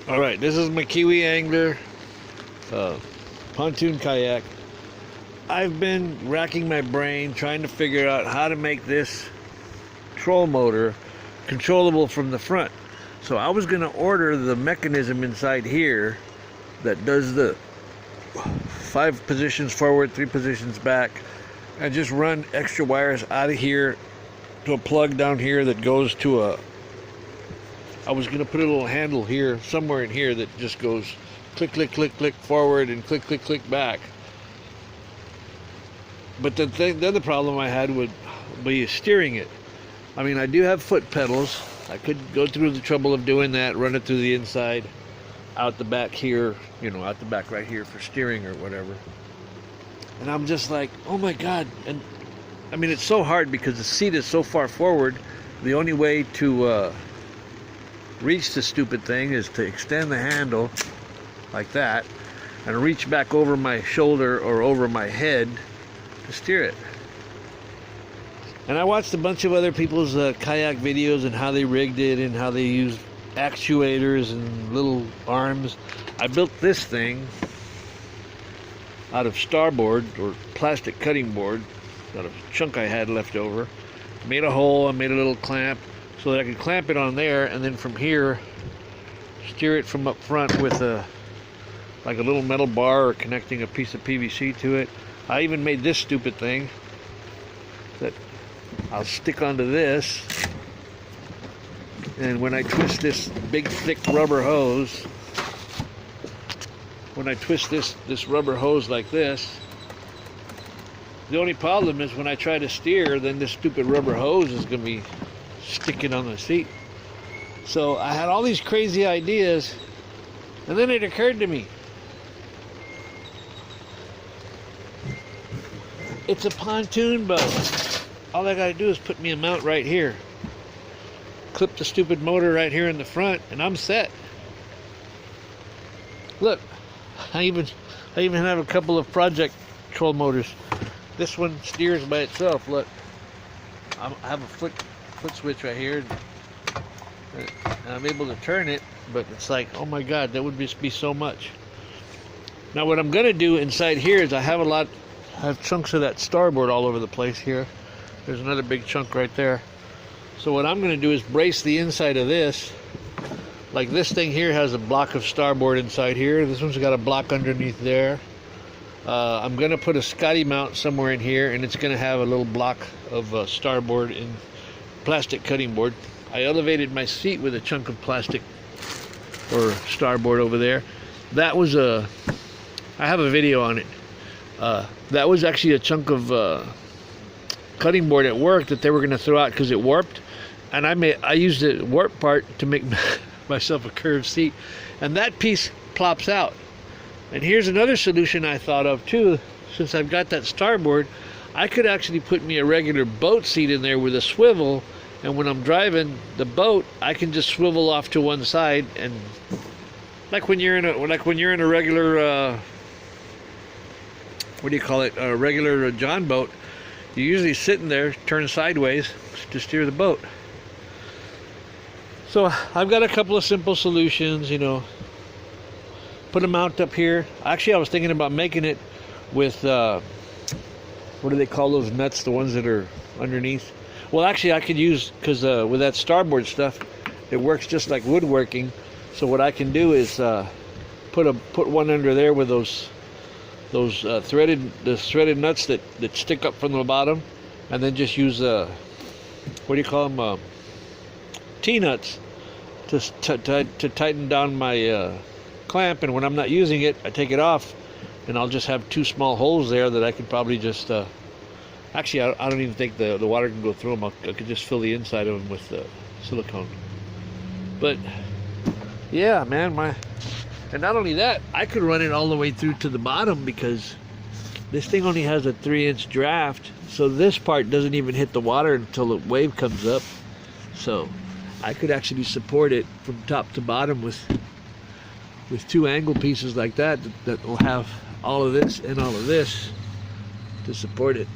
Alright, this is my Kiwi angler pontoon kayak. I've been racking my brain trying to figure out how to make this troll motor controllable from the front. So I was going to order the mechanism inside here that does the 5 positions forward, 3 positions back, and just run extra wires out of here to a plug down here that goes to a, I was going to put a little handle here, somewhere in here, that just goes click, click, click, click forward and click, click, click back. But the other problem I had would be steering it. I mean, I do have foot pedals. I could go through the trouble of doing that, run it through the inside, out the back here, you know, out the back right here for steering or whatever. And I'm just like, oh my God. And I mean, it's so hard because the seat is so far forward. The only way to reach the stupid thing is to extend the handle like that and reach back over my shoulder or over my head to steer it. And I watched a bunch of other people's kayak videos and how they rigged it and how they used actuators and little arms. I built this thing out of starboard or plastic cutting board, out of a chunk I had left over. Made a hole and made a little clamp so that I could clamp it on there, and then from here steer it from up front with a like a little metal bar or connecting a piece of PVC to it. I even made this stupid thing that I'll stick onto this, and when I twist this big thick rubber hose, when I twist this rubber hose like this, the only problem is when I try to steer, then this stupid rubber hose is going to be sticking on the seat. So I had all these crazy ideas, and then it occurred to me, it's a pontoon boat. All I gotta do is put me a mount right here, clip the stupid motor right here in the front, and I'm set. Look, I even have a couple of project troll motors. This one steers by itself. Look, I have a foot switch right here, and I'm able to turn it, but it's like, oh my God, that would just be so much. Now what I'm gonna do inside here is I have chunks of that starboard all over the place here. There's another big chunk right there. So what I'm gonna do is brace the inside of this. Like this thing here has a block of starboard inside here. This one's got a block underneath there. I'm gonna put a Scotty mount somewhere in here, and it's gonna have a little block of starboard and plastic cutting board. I elevated my seat with a chunk of plastic or starboard over there. That was I have a video on it. That was actually a chunk of cutting board at work that they were going to throw out because it warped, and I used the warp part to make myself a curved seat, and that piece plops out. And here's another solution I thought of too. Since I've got that starboard, I could actually put me a regular boat seat in there with a swivel, and when I'm driving the boat, I can just swivel off to one side, and like when you're in a regular what do you call it, a regular John boat, you're usually sitting there, turn sideways to steer the boat. So I've got a couple of simple solutions, you know. Put a mount up here. Actually, I was thinking about making it with, what do they call those nuts, the ones that are underneath? Well, actually, I could use, because with that starboard stuff, it works just like woodworking. So what I can do is put one under there with those threaded nuts that stick up from the bottom, and then just use what do you call them, T-nuts to tighten down my clamp. And when I'm not using it, I take it off, and I'll just have 2 small holes there that I could probably just actually I don't even think the water can go through them. I could just fill the inside of them with silicone. But yeah, man, and not only that, I could run it all the way through to the bottom, because this thing only has a 3-inch draft, so this part doesn't even hit the water until the wave comes up. So I could actually support it from top to bottom with 2 angle pieces like that will have all of this and all of this to support it.